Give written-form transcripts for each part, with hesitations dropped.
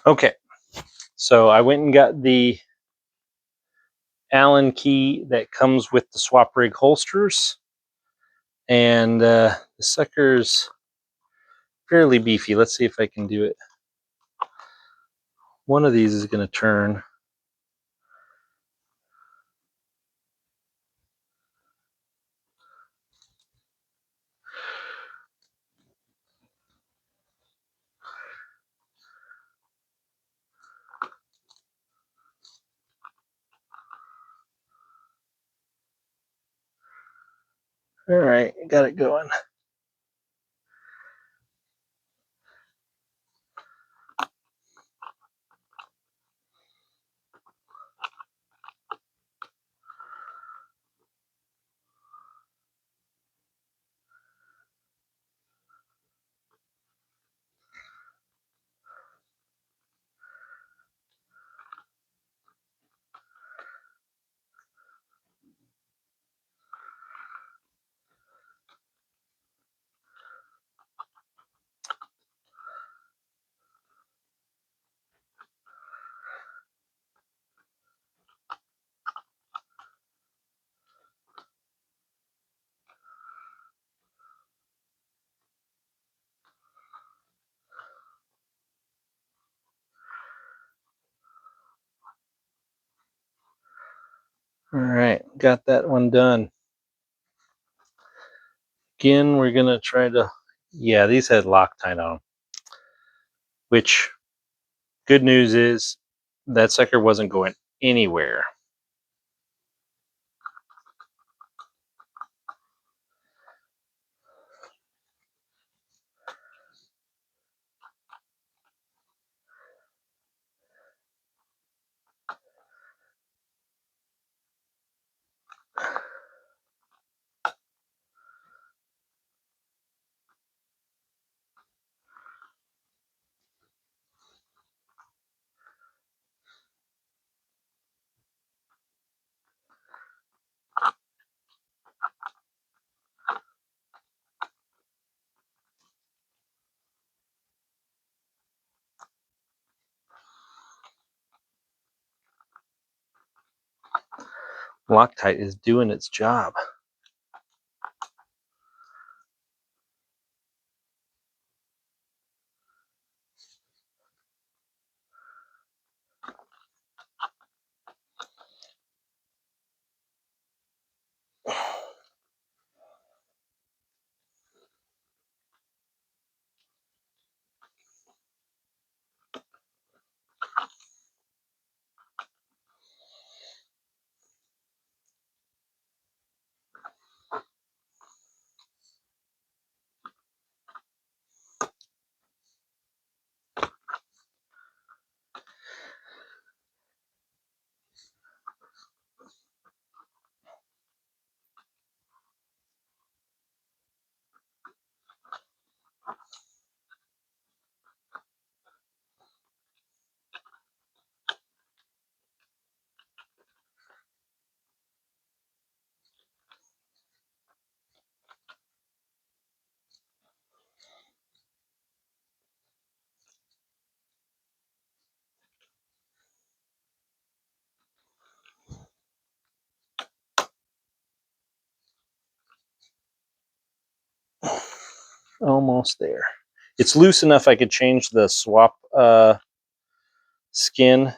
Okay, so I went and got the Allen key that comes with the SwapRig holsters, and the sucker's fairly beefy. Let's see if I can do it. One of these is going to turn. All right, got it going. All right, got that one done. Again, we're going to try to, yeah, these had Loctite on them, which good news is that sucker wasn't going anywhere. Loctite is doing its job. Almost there. It's loose enough I could change the swap skin,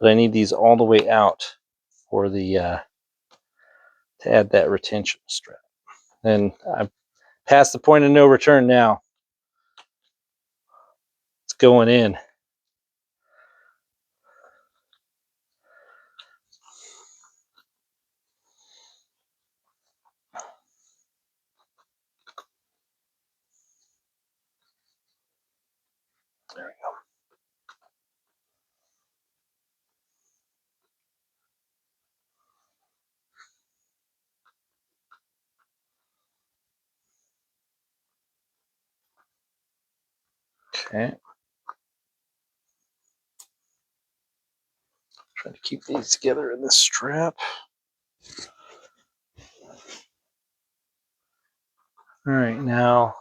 but I need these all the way out for the to add that retention strap. And I'm past the point of no return now. It's going in. There we go. Okay. Try to keep these together in this strap. All right, now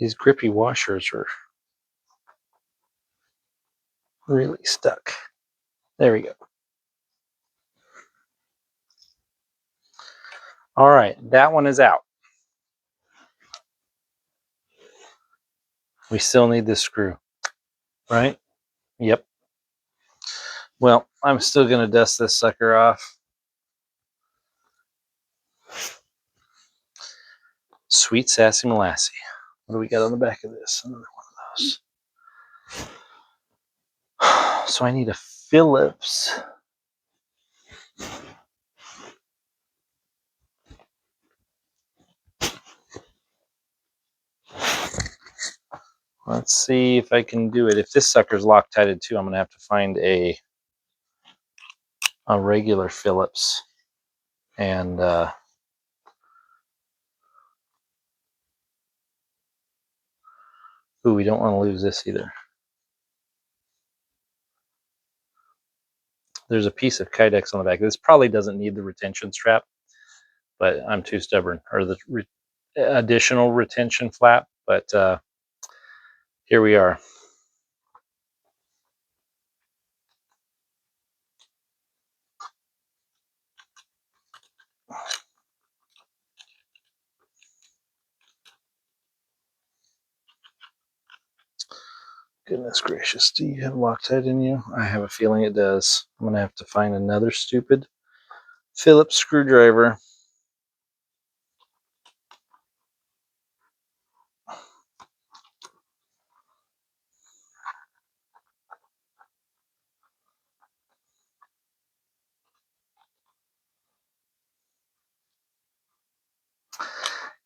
These grippy washers are really stuck. There we go. All right, that one is out. We still need this screw, right? Yep. Well, I'm still going to dust this sucker off. Sweet Sassy Molassie. What do we got on the back of this? Another one of those. So I need a Phillips. Let's see if I can do it. If this sucker's Loctited too, I'm going to have to find a regular Phillips. And ooh, we don't want to lose this either. There's a piece of Kydex on the back. This probably doesn't need the retention strap, but I'm too stubborn. Or the additional retention flap, but here we are. Goodness gracious, do you have Loctite in you? I have a feeling it does. I'm going to have to find another stupid Phillips screwdriver.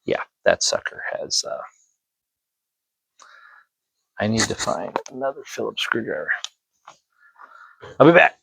Yeah, that sucker has... I need to find another Phillips screwdriver. I'll be back.